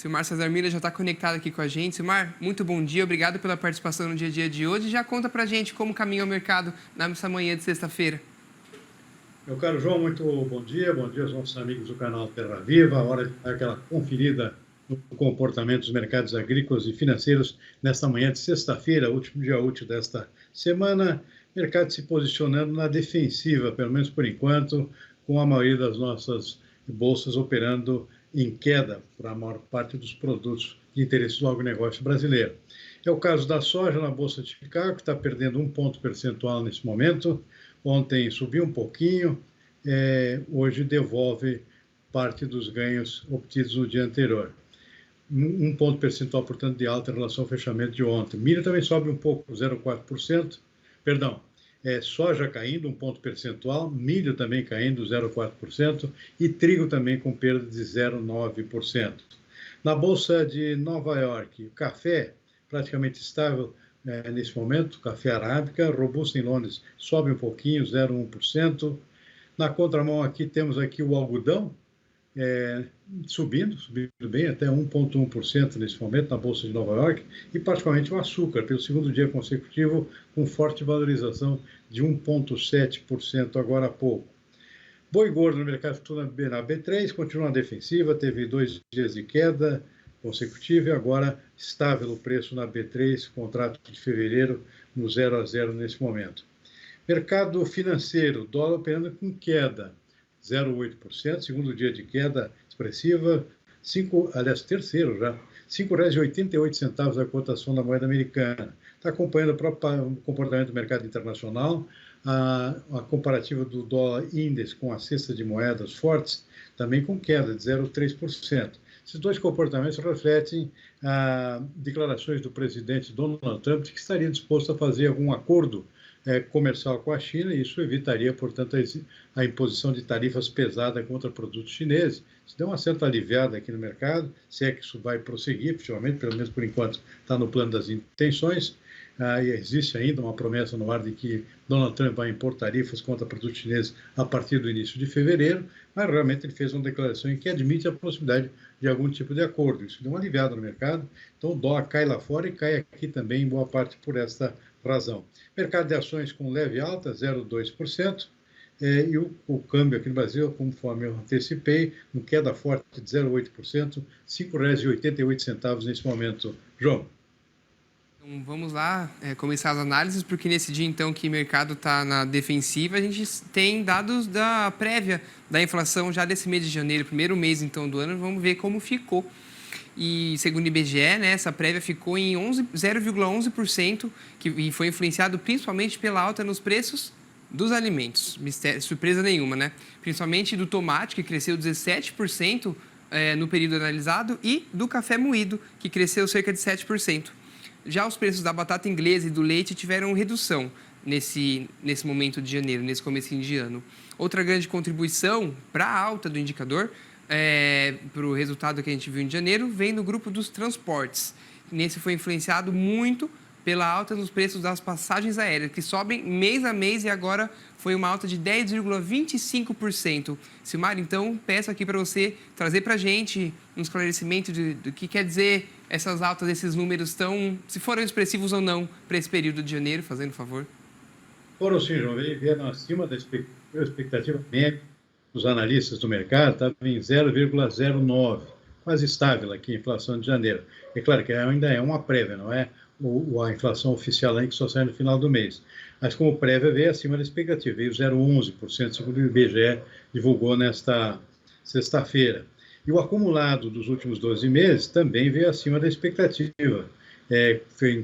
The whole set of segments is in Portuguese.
Silmar Cesar Miller já está conectado aqui com a gente. Silmar, muito bom dia, obrigado pela participação no dia a dia de hoje. Já conta pra gente como caminha o mercado nessa manhã de sexta-feira. Meu caro João, muito bom dia aos nossos amigos do canal Terra Viva. A hora de dar aquela conferida no comportamento dos mercados agrícolas e financeiros nesta manhã de sexta-feira, último dia útil desta semana. Mercado se posicionando na defensiva, pelo menos por enquanto, com a maioria das nossas bolsas operando em queda para a maior parte dos produtos de interesse do agronegócio brasileiro. É o caso da soja na Bolsa de Chicago, que está perdendo 1 ponto percentual nesse momento. Ontem subiu um pouquinho, hoje devolve parte dos ganhos obtidos no dia anterior. 1 ponto percentual, portanto, de alta em relação ao fechamento de ontem. Milho também sobe um pouco, 0,4%. Perdão, soja caindo 1 ponto percentual, milho também caindo 0,4% e trigo também com perda de 0,9%. Na Bolsa de Nova York, café praticamente estável nesse momento, café arábica, robusta em Londres sobe um pouquinho, 0,1%. Na contramão aqui temos aqui o algodão, subindo bem, até 1,1% nesse momento na Bolsa de Nova York, e particularmente o açúcar, pelo segundo dia consecutivo, com forte valorização de 1,7% agora há pouco. Boi gordo no mercado futuro na B3, continua na defensiva, teve 2 dias de queda consecutiva e agora estável o preço na B3, contrato de fevereiro no 0 a 0 nesse momento. Mercado financeiro, dólar operando com queda, 0,8%, segundo dia de queda expressiva, terceiro já, R$ 5,88 a cotação da moeda americana. Está acompanhando o próprio comportamento do mercado internacional, a comparativa do dólar índice com a cesta de moedas fortes, também com queda de 0,3%. Esses dois comportamentos refletem declarações do presidente Donald Trump de que estaria disposto a fazer algum acordo comercial com a China, e isso evitaria, portanto, a imposição de tarifas pesadas contra produtos chineses. Isso deu uma certa aliviada aqui no mercado, se é que isso vai prosseguir, efetivamente, pelo menos por enquanto está no plano das intenções. E existe ainda uma promessa no ar de que Donald Trump vai impor tarifas contra produtos chineses a partir do início de fevereiro, mas realmente ele fez uma declaração em que admite a possibilidade de algum tipo de acordo. Isso deu uma aliviada no mercado, então o dólar cai lá fora e cai aqui também em boa parte por esta razão. Mercado de ações com leve alta, 0,2%, e o câmbio aqui no Brasil, conforme eu antecipei, com queda forte de 0,8%, R$ 5,88 nesse momento. João. Então, vamos lá começar as análises, porque nesse dia, então, que o mercado está na defensiva, a gente tem dados da prévia da inflação já desse mês de janeiro, primeiro mês, então, do ano. Vamos ver como ficou. E, segundo o IBGE, essa prévia ficou em 0,11%, e foi influenciado principalmente pela alta nos preços dos alimentos. Surpresa nenhuma, né? Principalmente do tomate, que cresceu 17% no período analisado, e do café moído, que cresceu cerca de 7%. Já os preços da batata inglesa e do leite tiveram redução nesse momento de janeiro, nesse comecinho de ano. Outra grande contribuição para a alta do indicador, para o resultado que a gente viu em janeiro, vem no grupo dos transportes. Nesse foi influenciado muito pela alta nos preços das passagens aéreas, que sobem mês a mês, e agora foi uma alta de 10,25%. Silmar, então, peço aqui para você trazer para a gente um esclarecimento do que quer dizer essas altas, esses números se foram expressivos ou não para esse período de janeiro, fazendo favor. Foram sim, João, vieram acima da expectativa média dos analistas do mercado, estava em 0,09%, quase estável aqui a inflação de janeiro. É claro que ainda é uma prévia, não é a inflação oficial aí que só sai no final do mês. Mas como prévia veio acima da expectativa, veio 0,11%, segundo o IBGE divulgou nesta sexta-feira. E o acumulado dos últimos 12 meses também veio acima da expectativa.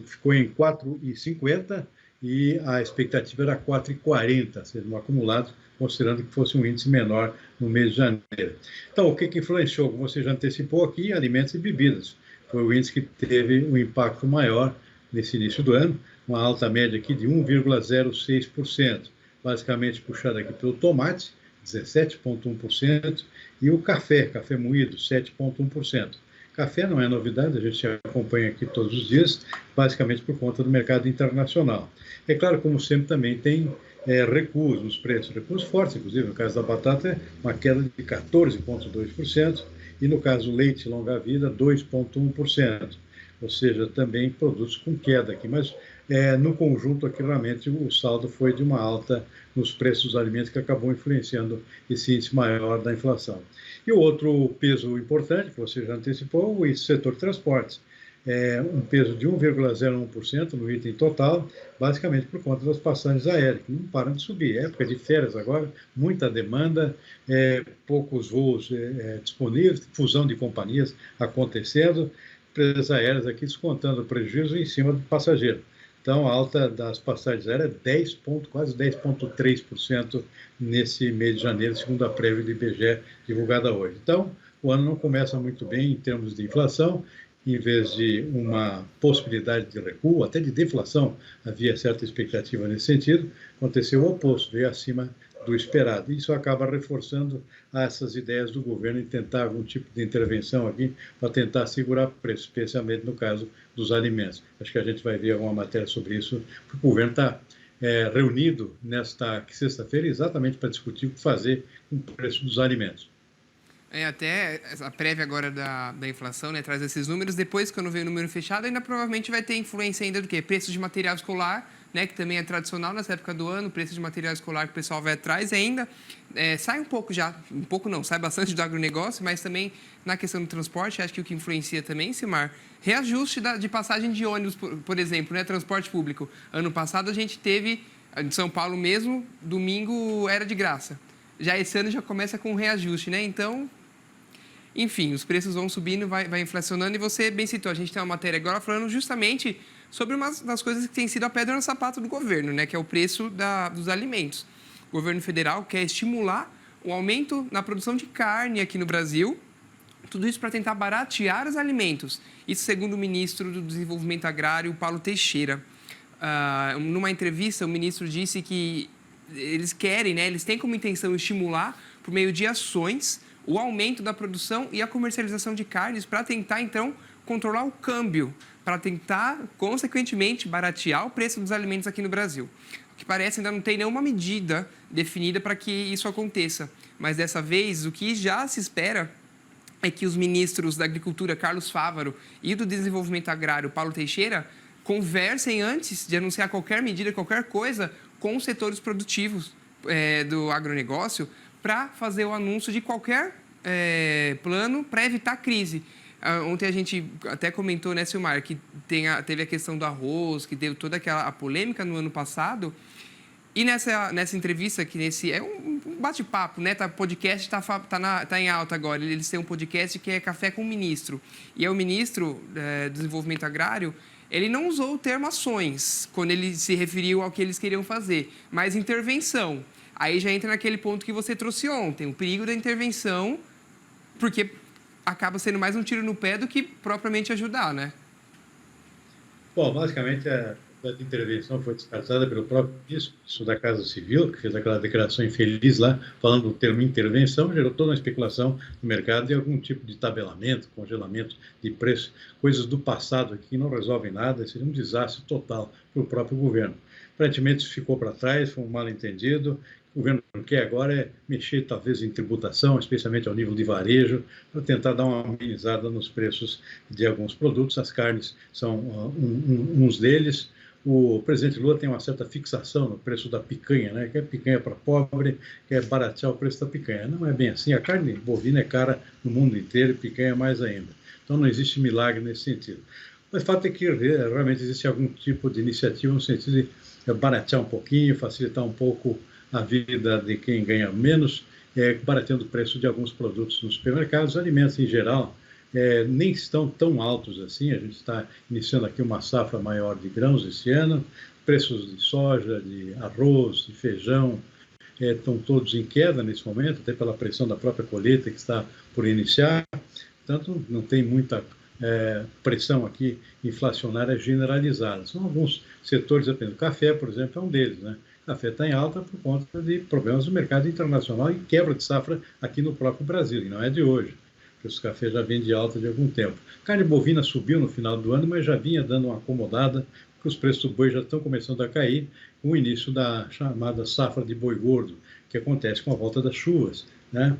Ficou em 4,50 e a expectativa era 4,40, ou seja, um acumulado, considerando que fosse um índice menor no mês de janeiro. Então, o que influenciou, como você já antecipou aqui, alimentos e bebidas. Foi o índice que teve um impacto maior nesse início do ano, uma alta média aqui de 1,06%, basicamente puxada aqui pelo tomate, 17,1%, e o café moído, 7,1%. Café não é novidade, a gente acompanha aqui todos os dias, basicamente por conta do mercado internacional. É claro, como sempre, também tem recuos nos preços, recuos fortes, inclusive no caso da batata, uma queda de 14,2%, e no caso leite longa-vida, 2,1%, ou seja, também produtos com queda aqui, mas no conjunto aqui realmente o saldo foi de uma alta nos preços dos alimentos que acabou influenciando esse índice maior da inflação. E o outro peso importante, que você já antecipou, o setor de transportes. Um peso de 1,01% no item total, basicamente por conta das passagens aéreas, que não param de subir. É época de férias agora, muita demanda, poucos voos disponíveis, fusão de companhias acontecendo, empresas aéreas aqui descontando prejuízo em cima do passageiro. Então, a alta das passagens aéreas é quase 10,3% nesse mês de janeiro, segundo a prévia do IBGE divulgada hoje. Então, o ano não começa muito bem em termos de inflação. Em vez de uma possibilidade de recuo, até de deflação, havia certa expectativa nesse sentido, aconteceu o oposto, veio acima do esperado. Isso acaba reforçando essas ideias do governo em tentar algum tipo de intervenção aqui para tentar segurar o preço, especialmente no caso dos alimentos. Acho que a gente vai ver alguma matéria sobre isso, porque o governo está reunido nesta sexta-feira exatamente para discutir o que fazer com o preço dos alimentos. Até a prévia agora da inflação, né, traz esses números. Depois, quando vem o número fechado, ainda provavelmente vai ter influência ainda do quê? Preço de material escolar, né, que também é tradicional nessa época do ano, preço de material escolar que o pessoal vai atrás ainda. Sai um pouco já, um pouco não, sai bastante do agronegócio, mas também na questão do transporte, acho que o que influencia também, Simar, reajuste de passagem de ônibus, por exemplo, né, transporte público. Ano passado a gente teve, em São Paulo mesmo, domingo era de graça. Já esse ano já começa com um reajuste, né? Então, enfim, os preços vão subindo, vai inflacionando, e você bem citou, a gente tem uma matéria agora falando justamente sobre uma das coisas que tem sido a pedra no sapato do governo, né, que é o preço dos alimentos. O governo federal quer estimular o aumento na produção de carne aqui no Brasil, tudo isso para tentar baratear os alimentos. Isso segundo o ministro do Desenvolvimento Agrário, Paulo Teixeira. Numa entrevista, o ministro disse que eles querem, né, eles têm como intenção estimular, por meio de ações, o aumento da produção e a comercialização de carnes para tentar, então, controlar o câmbio, para tentar, consequentemente, baratear o preço dos alimentos aqui no Brasil. O que parece ainda não tem nenhuma medida definida para que isso aconteça. Mas, dessa vez, o que já se espera é que os ministros da Agricultura, Carlos Fávaro, e do Desenvolvimento Agrário, Paulo Teixeira, conversem antes de anunciar qualquer medida, qualquer coisa, com os setores produtivos do agronegócio, para fazer o anúncio de qualquer plano para evitar crise. Ontem a gente até comentou, né, Silmar, que teve a questão do arroz, que deu toda a polêmica no ano passado. E nessa entrevista, que é um bate-papo, né? O podcast tá em alta agora. Eles têm um podcast que é Café com o Ministro. E é o ministro do Desenvolvimento Agrário, ele não usou o termo ações, quando ele se referiu ao que eles queriam fazer, mas intervenção. Aí já entra naquele ponto que você trouxe ontem, o perigo da intervenção, porque acaba sendo mais um tiro no pé do que propriamente ajudar, né? Bom, basicamente a intervenção foi descartada pelo próprio ministro da Casa Civil, que fez aquela declaração infeliz lá, falando do termo intervenção, gerou toda uma especulação no mercado de algum tipo de tabelamento, congelamento de preço, coisas do passado aqui que não resolvem nada, seria um desastre total para o próprio governo. Aparentemente isso ficou para trás, foi um mal-entendido. O governo quer agora é mexer, talvez, em tributação, especialmente ao nível de varejo, para tentar dar uma amenizada nos preços de alguns produtos. As carnes são uns deles. O presidente Lula tem uma certa fixação no preço da picanha, né? Quer picanha para pobre, quer baratear o preço da picanha. Não é bem assim. A carne bovina é cara no mundo inteiro e picanha mais ainda. Então, não existe milagre nesse sentido. Mas o fato é que realmente existe algum tipo de iniciativa no sentido de baratear um pouquinho, facilitar um pouco a vida de quem ganha menos, barateando o preço de alguns produtos nos supermercados. Alimentos, em geral, nem estão tão altos assim. A gente está iniciando aqui uma safra maior de grãos esse ano. Preços de soja, de arroz, de feijão, estão todos em queda nesse momento, até pela pressão da própria colheita que está por iniciar. Portanto, não tem muita pressão aqui inflacionária generalizada. São alguns setores apenas. O café, por exemplo, é um deles, né? O café está em alta por conta de problemas do mercado internacional e quebra de safra aqui no próprio Brasil, e não é de hoje. O preço do café já vem de alta de algum tempo. A carne bovina subiu no final do ano, mas já vinha dando uma acomodada, porque os preços do boi já estão começando a cair com o início da chamada safra de boi gordo, que acontece com a volta das chuvas, né?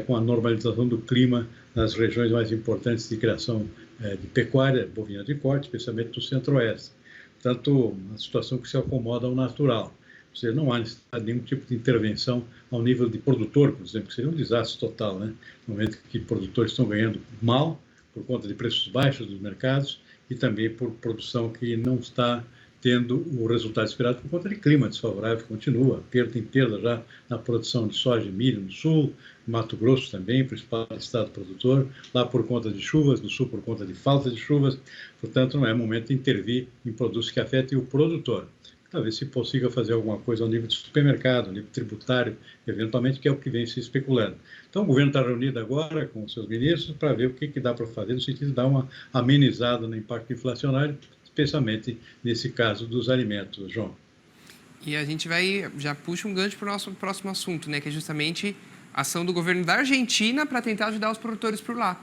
Com a normalização do clima nas regiões mais importantes de criação de pecuária bovina de corte, especialmente do centro-oeste. Portanto, uma situação que se acomoda ao natural. Ou seja, não há necessidade de nenhum tipo de intervenção ao nível de produtor, por exemplo, que seria um desastre total, né? No momento que produtores estão ganhando mal por conta de preços baixos dos mercados e também por produção que não está tendo o resultado esperado por conta de clima desfavorável, que continua, perda em perda já na produção de soja e milho no sul, Mato Grosso também, principal estado produtor, lá por conta de chuvas, no sul por conta de falta de chuvas, portanto não é momento de intervir em produtos que afetem o produtor. Talvez se consiga fazer alguma coisa ao nível de supermercado, ao nível tributário, eventualmente, que é o que vem se especulando. Então, o governo está reunido agora com os seus ministros para ver o que dá para fazer no sentido de dar uma amenizada no impacto inflacionário, especialmente nesse caso dos alimentos, João. E a gente já puxa um gancho para o nosso próximo assunto, né, que é justamente a ação do governo da Argentina para tentar ajudar os produtores por lá.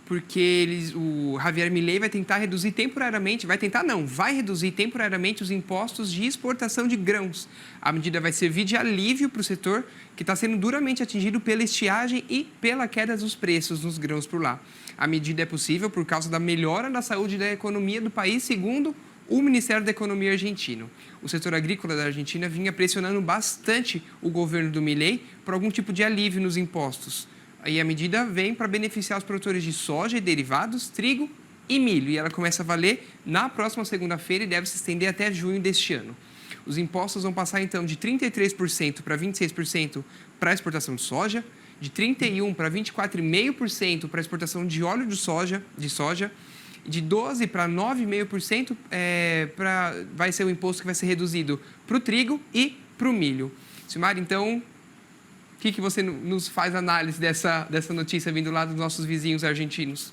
Porque o Javier Milei vai tentar reduzir temporariamente, vai reduzir temporariamente os impostos de exportação de grãos. A medida vai servir de alívio para o setor que está sendo duramente atingido pela estiagem e pela queda dos preços dos grãos por lá. A medida é possível por causa da melhora da saúde e da economia do país, segundo o Ministério da Economia argentino. O setor agrícola da Argentina vinha pressionando bastante o governo do Milei por algum tipo de alívio nos impostos. Aí a medida vem para beneficiar os produtores de soja e derivados, trigo e milho. E ela começa a valer na próxima segunda-feira e deve se estender até junho deste ano. Os impostos vão passar, então, de 33% para 26% para a exportação de soja, de 31% para 24,5% para a exportação de óleo de soja, de 12% para 9,5% vai ser o imposto que vai ser reduzido para o trigo e para o milho. Silmar, então, o que você nos faz análise dessa notícia vindo lá dos nossos vizinhos argentinos?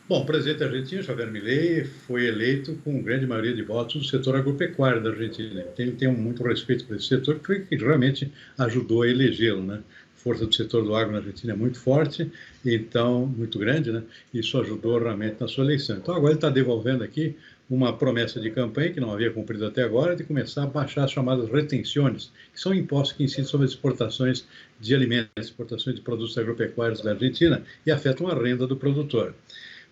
Bom, o presidente argentino, Javier Milei, foi eleito com grande maioria de votos do setor agropecuário da Argentina. Tem muito respeito por esse setor, que realmente ajudou a elegê-lo, né? A força do setor do agro na Argentina é muito forte, então, muito grande, né? Isso ajudou realmente na sua eleição. Então, agora ele está devolvendo aqui uma promessa de campanha, que não havia cumprido até agora, de começar a baixar as chamadas retenções, que são impostos que incidem sobre as exportações de alimentos, exportações de produtos agropecuários da Argentina e afetam a renda do produtor.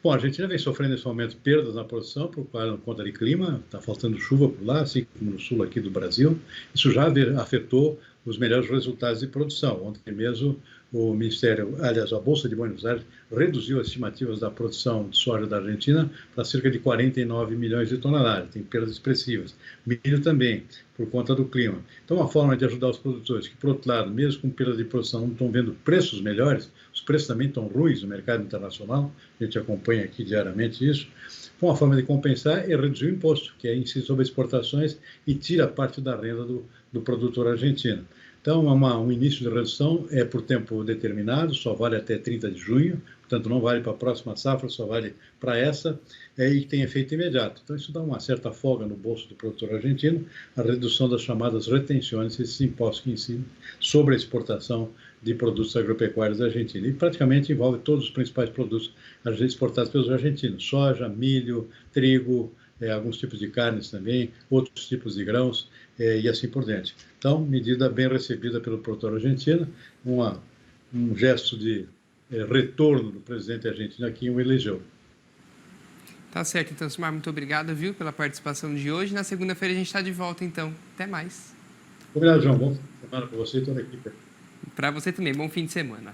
Bom, a Argentina vem sofrendo nesse momento perdas na produção por conta de clima, está faltando chuva por lá, assim como no sul aqui do Brasil. Isso já afetou os melhores resultados de produção. Ontem mesmo a Bolsa de Buenos Aires reduziu as estimativas da produção de soja da Argentina para cerca de 49 milhões de toneladas, tem perdas expressivas. Milho também, por conta do clima. Então, uma forma de ajudar os produtores, que por outro lado, mesmo com perda de produção, não estão vendo preços melhores, os preços também estão ruins no mercado internacional, a gente acompanha aqui diariamente isso. Uma forma de compensar é reduzir o imposto, que é incidir sobre exportações e tira parte da renda do produtor argentino. Então, um início de redução é por tempo determinado, só vale até 30 de junho, portanto, não vale para a próxima safra, só vale para essa, e tem efeito imediato. Então, isso dá uma certa folga no bolso do produtor argentino, a redução das chamadas retenções, esses impostos que incidem sobre a exportação de produtos agropecuários da Argentina. E praticamente envolve todos os principais produtos exportados pelos argentinos: soja, milho, trigo, alguns tipos de carnes também, outros tipos de grãos, e assim por diante. Então, medida bem recebida pelo produtor argentino, um gesto de retorno do presidente argentino aqui o elegeu. Tá certo, então, Silmar, muito obrigado, viu, pela participação de hoje. Na segunda-feira a gente está de volta, então. Até mais. Obrigado, João. Bom fim de semana para você e toda a equipe. Para você também. Bom fim de semana.